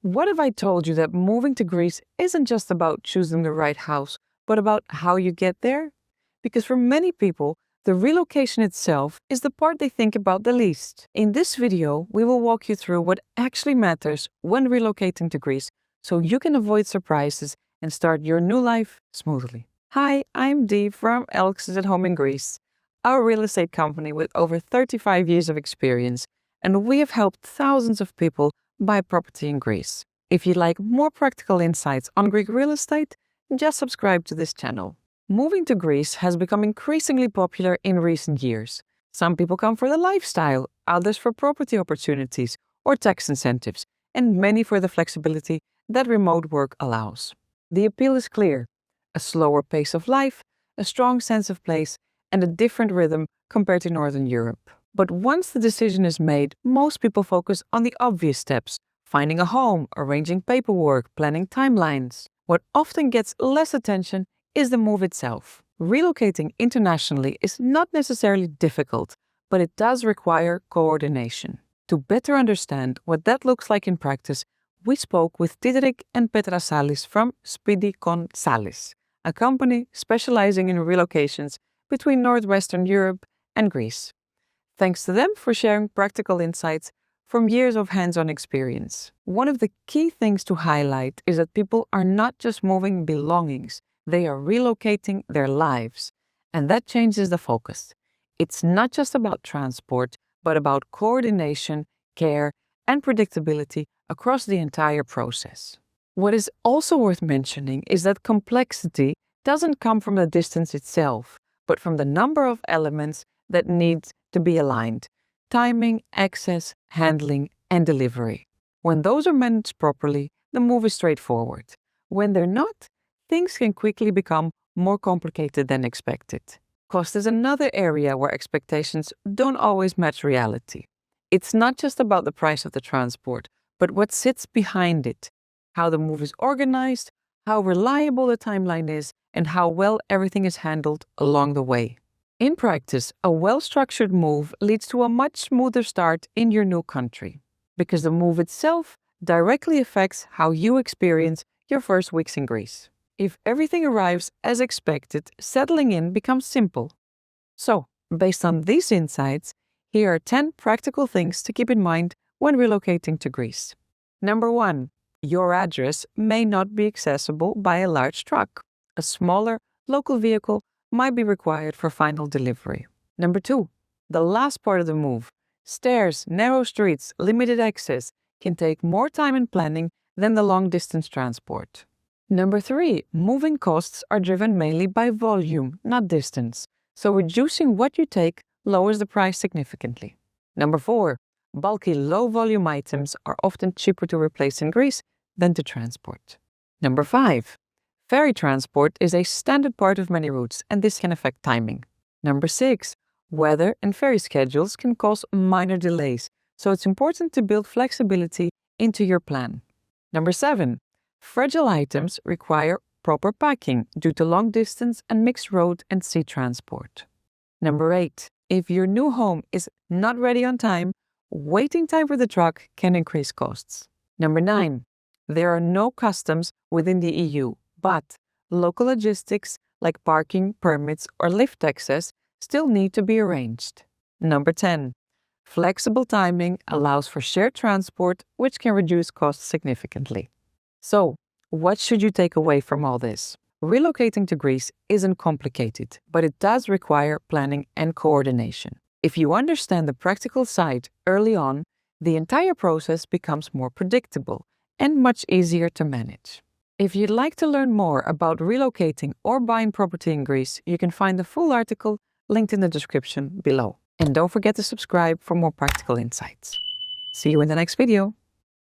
What if I told you that moving to Greece isn't just about choosing the right house, but about how you get there? Because for many people, the relocation itself is the part they think about the least. In this video, we will walk you through what actually matters when relocating to Greece so you can avoid surprises and start your new life smoothly. Hi, I'm Dee from Elxis at home in Greece, our real estate company with over 35 years of experience, and we have helped thousands of people buy property in Greece. If you'd like more practical insights on Greek real estate, just subscribe to this channel. Moving to Greece has become increasingly popular in recent years. Some people come for the lifestyle, others for property opportunities or tax incentives, and many for the flexibility that remote work allows. The appeal is clear: a slower pace of life, a strong sense of place, and a different rhythm compared to Northern Europe. But once the decision is made, most people focus on the obvious steps: finding a home, arranging paperwork, planning timelines. What often gets less attention is the move itself. Relocating internationally is not necessarily difficult, but it does require coordination. To better understand what that looks like in practice, we spoke with Diederic and Petra Salis from Speedy Salis, a company specializing in relocations between Northwestern Europe and Greece. Thanks to them for sharing practical insights from years of hands-on experience. One of the key things to highlight is that people are not just moving belongings, they are relocating their lives. And that changes the focus. It's not just about transport, but about coordination, care, and predictability across the entire process. What is also worth mentioning is that complexity doesn't come from the distance itself, but from the number of elements that need to be aligned: timing, access, handling, and delivery. When those are managed properly, the move is straightforward. When they're not, things can quickly become more complicated than expected. Cost is another area where expectations don't always match reality. It's not just about the price of the transport, but what sits behind it: how the move is organized, how reliable the timeline is, and how well everything is handled along the way. In practice, a well-structured move leads to a much smoother start in your new country, because the move itself directly affects how you experience your first weeks in Greece. If everything arrives as expected, settling in becomes simple. So, based on these insights, here are 10 practical things to keep in mind when relocating to Greece. Number 1. Your address may not be accessible by a large truck. A smaller, local vehicle might be required for final delivery. Number 2. The last part of the move: stairs, narrow streets, limited access, can take more time and planning than the long-distance transport. Number 3. Moving costs are driven mainly by volume, not distance, so reducing what you take lowers the price significantly. Number 4. Bulky, low-volume items are often cheaper to replace in Greece than to transport. Number 5. Ferry transport is a standard part of many routes, and this can affect timing. Number 6. Weather and ferry schedules can cause minor delays, so it's important to build flexibility into your plan. Number 7. Fragile items require proper packing due to long distance and mixed road and sea transport. Number 8. If your new home is not ready on time, waiting time for the truck can increase costs. Number 9. There are no customs within the EU, but local logistics like parking, permits, or lift access still need to be arranged. Number 10. Flexible timing allows for shared transport, which can reduce costs significantly. So, what should you take away from all this? Relocating to Greece isn't complicated, but it does require planning and coordination. If you understand the practical side early on, the entire process becomes more predictable and much easier to manage. If you'd like to learn more about relocating or buying property in Greece, you can find the full article linked in the description below. And don't forget to subscribe for more practical insights. See you in the next video.